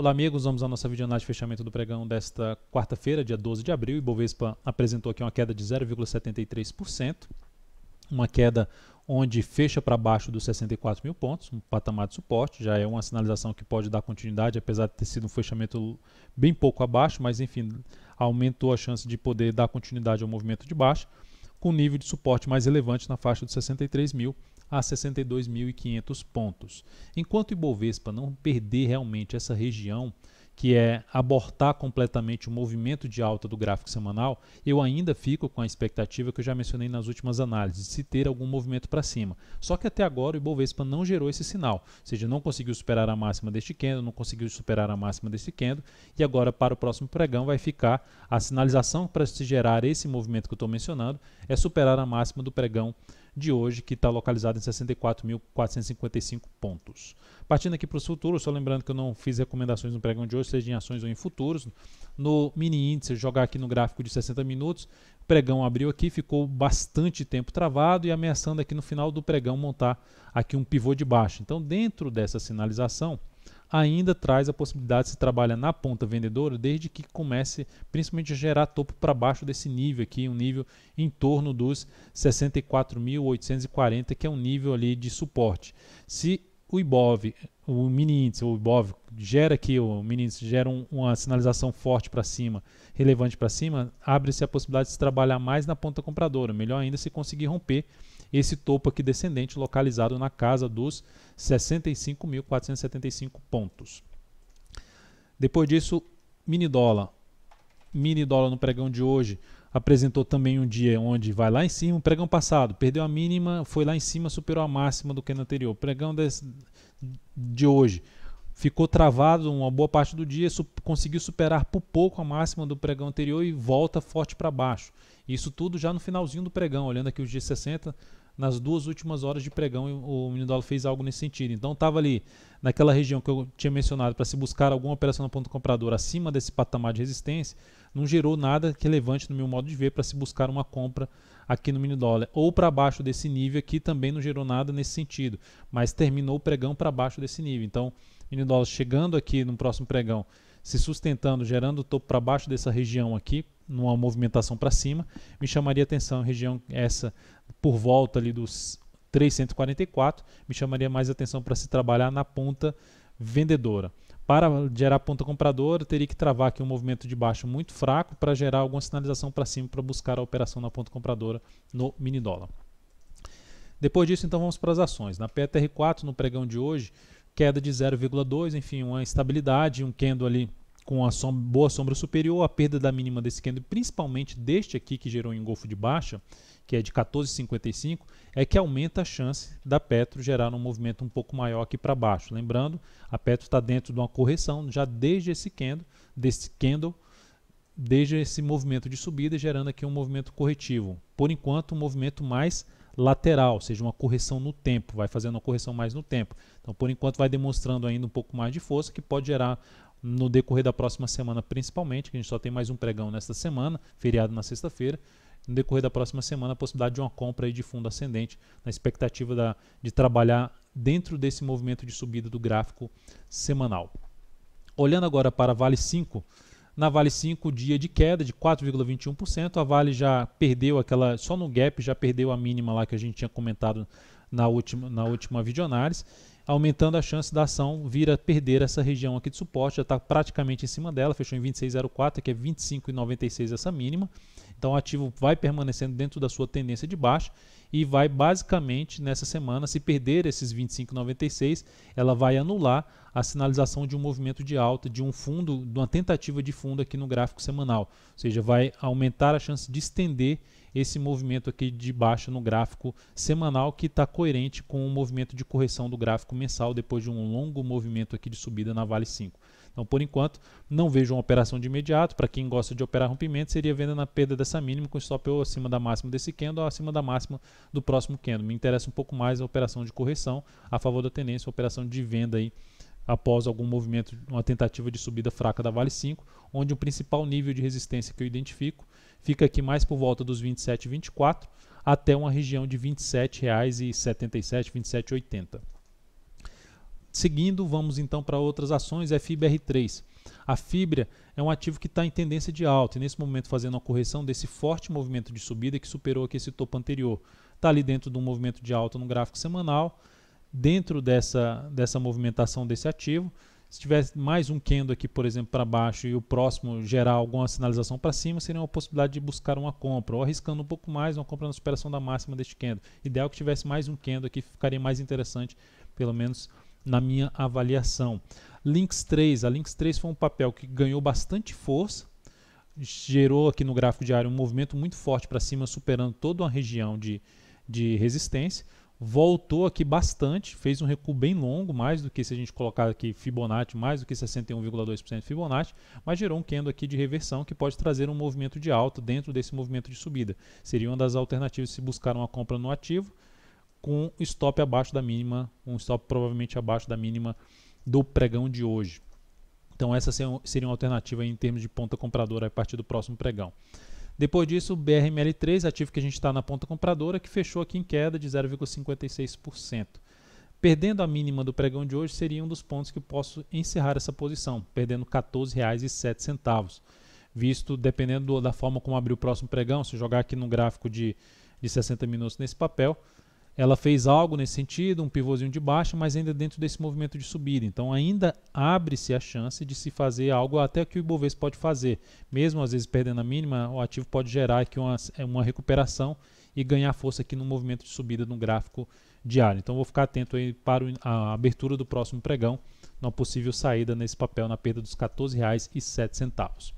Olá amigos, vamos à nossa videoanálise de fechamento do pregão desta quarta-feira, dia 12 de abril. O Ibovespa apresentou aqui uma queda de 0,73%, uma queda onde fecha para baixo dos 64 mil pontos, um patamar de suporte, já é uma sinalização que pode dar continuidade, apesar de ter sido um fechamento bem pouco abaixo, mas enfim, aumentou a chance de poder dar continuidade ao movimento de baixa, com nível de suporte mais relevante na faixa dos 63 mil a 62.500 pontos. Enquanto o Ibovespa não perder realmente essa região, que é abortar completamente o movimento de alta do gráfico semanal, eu ainda fico com a expectativa que eu já mencionei nas últimas análises, de se ter algum movimento para cima. Só que até agora o Ibovespa não gerou esse sinal, ou seja, não conseguiu superar a máxima deste candle, não conseguiu superar a máxima desse candle, e agora para o próximo pregão vai ficar a sinalização para se gerar esse movimento que eu estou mencionando, é superar a máxima do pregão de hoje, que está localizado em 64.455 pontos. Partindo aqui para os futuros, só lembrando que eu não fiz recomendações no pregão de hoje, seja em ações ou em futuros. No mini índice, jogar aqui no gráfico de 60 minutos, o pregão abriu aqui, ficou bastante tempo travado e ameaçando aqui no final do pregão montar aqui um pivô de baixa. Então, dentro dessa sinalização, ainda traz a possibilidade de se trabalhar na ponta vendedora desde que comece principalmente a gerar topo para baixo desse nível aqui, um nível em torno dos 64.840, que é um nível ali de suporte. Se o Ibov, o mini índice, o Ibov gera aqui, o mini índice gera uma sinalização forte para cima, relevante para cima, abre-se a possibilidade de se trabalhar mais na ponta compradora, melhor ainda se conseguir romper esse topo aqui descendente localizado na casa dos 65.475 pontos. Depois disso, mini dólar no pregão de hoje apresentou também um dia onde vai lá em cima, o pregão passado perdeu a mínima, foi lá em cima, superou a máxima do que no anterior. O pregão de hoje ficou travado uma boa parte do dia, conseguiu superar por pouco a máxima do pregão anterior e volta forte para baixo. Isso tudo já no finalzinho do pregão, olhando aqui os dias 60, nas duas últimas horas de pregão o mini dólar fez algo nesse sentido. Então estava ali naquela região que eu tinha mencionado para se buscar alguma operação na ponta compradora acima desse patamar de resistência, não gerou nada relevante no meu modo de ver para se buscar uma compra aqui no mini dólar. Ou para baixo desse nível aqui também não gerou nada nesse sentido, mas terminou o pregão para baixo desse nível. Então mini dólar chegando aqui no próximo pregão, se sustentando, gerando topo para baixo dessa região aqui, numa movimentação para cima, me chamaria atenção, região essa por volta ali dos 344, me chamaria mais atenção para se trabalhar na ponta vendedora. Para gerar ponta compradora, teria que travar aqui um movimento de baixo muito fraco para gerar alguma sinalização para cima para buscar a operação na ponta compradora no mini dólar. Depois disso, então, vamos para as ações. Na PTR4, no pregão de hoje, queda de 0,2, enfim, uma estabilidade, um candle ali com a boa sombra superior, a perda da mínima desse candle, principalmente deste aqui que gerou um engolfo de baixa, que é de 14,55, é que aumenta a chance da Petro gerar um movimento um pouco maior aqui para baixo. Lembrando, a Petro está dentro de uma correção já desde esse candle, desde esse movimento de subida, gerando aqui um movimento corretivo. Por enquanto, um movimento mais lateral, ou seja, uma correção no tempo, vai fazendo uma correção mais no tempo. Então, por enquanto, vai demonstrando ainda um pouco mais de força, que pode gerar no decorrer da próxima semana, principalmente, que a gente só tem mais um pregão nesta semana, feriado na sexta-feira, no decorrer da próxima semana, a possibilidade de uma compra aí de fundo ascendente, na expectativa de trabalhar dentro desse movimento de subida do gráfico semanal. Olhando agora para a Vale 5, na Vale 5, dia de queda de 4,21%, a Vale já perdeu aquela, só no gap já perdeu a mínima lá que a gente tinha comentado na última videoanálise, aumentando a chance da ação vir a perder essa região aqui de suporte, já está praticamente em cima dela, fechou em 26,04, que é 25,96 essa mínima. Então o ativo vai permanecendo dentro da sua tendência de baixa e vai basicamente nessa semana, se perder esses 25,96, ela vai anular a sinalização de um movimento de alta, de um fundo, de uma tentativa de fundo aqui no gráfico semanal. Ou seja, vai aumentar a chance de estender esse movimento aqui de baixa no gráfico semanal, que está coerente com o movimento de correção do gráfico mensal depois de um longo movimento aqui de subida na Vale 5. Então, por enquanto, não vejo uma operação de imediato. Para quem gosta de operar rompimento, seria venda na perda dessa mínima com stop ou acima da máxima desse candle ou acima da máxima do próximo candle. Me interessa um pouco mais a operação de correção a favor da tendência, a operação de venda aí após algum movimento, uma tentativa de subida fraca da Vale 5, onde o principal nível de resistência que eu identifico fica aqui mais por volta dos 27,24 até uma região de R$ 27,77, R$ 27,80. Seguindo, vamos então para outras ações, FIBR3. A Fibra é um ativo que está em tendência de alta e nesse momento fazendo uma correção desse forte movimento de subida que superou aqui esse topo anterior. Está ali dentro de um movimento de alta no gráfico semanal, dentro dessa movimentação desse ativo. Se tivesse mais um candle aqui, por exemplo, para baixo e o próximo gerar alguma sinalização para cima, seria uma possibilidade de buscar uma compra, ou arriscando um pouco mais, uma compra na superação da máxima deste candle. Ideal que tivesse mais um candle aqui, ficaria mais interessante, pelo menos na minha avaliação. Lynx 3, a Lynx 3 foi um papel que ganhou bastante força, gerou aqui no gráfico diário um movimento muito forte para cima, superando toda uma região de resistência, voltou aqui bastante, fez um recuo bem longo, mais do que se a gente colocar aqui Fibonacci, mais do que 61,2% Fibonacci, mas gerou um candle aqui de reversão que pode trazer um movimento de alta dentro desse movimento de subida. Seria uma das alternativas se buscar uma compra no ativo, com stop abaixo da mínima, um stop provavelmente abaixo da mínima do pregão de hoje. Então essa seria uma alternativa em termos de ponta compradora a partir do próximo pregão. Depois disso, o BRML3, ativo que a gente está na ponta compradora, que fechou aqui em queda de 0,56%. Perdendo a mínima do pregão de hoje, seria um dos pontos que eu posso encerrar essa posição, perdendo R$ 14,07. Visto, dependendo da forma como abrir o próximo pregão, se jogar aqui no gráfico de 60 minutos nesse papel, ela fez algo nesse sentido, um pivôzinho de baixa, mas ainda dentro desse movimento de subida. Então ainda abre-se a chance de se fazer algo até que o Ibovespa pode fazer. Mesmo às vezes perdendo a mínima, o ativo pode gerar aqui uma recuperação e ganhar força aqui no movimento de subida no gráfico diário. Então vou ficar atento aí para a abertura do próximo pregão, numa possível saída nesse papel na perda dos R$ 14,07.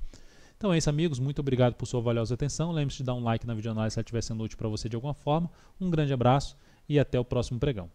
Então é isso, amigos. Muito obrigado por sua valiosa atenção. Lembre-se de dar um like na videoanálise se ela estiver sendo útil para você de alguma forma. Um grande abraço e até o próximo pregão.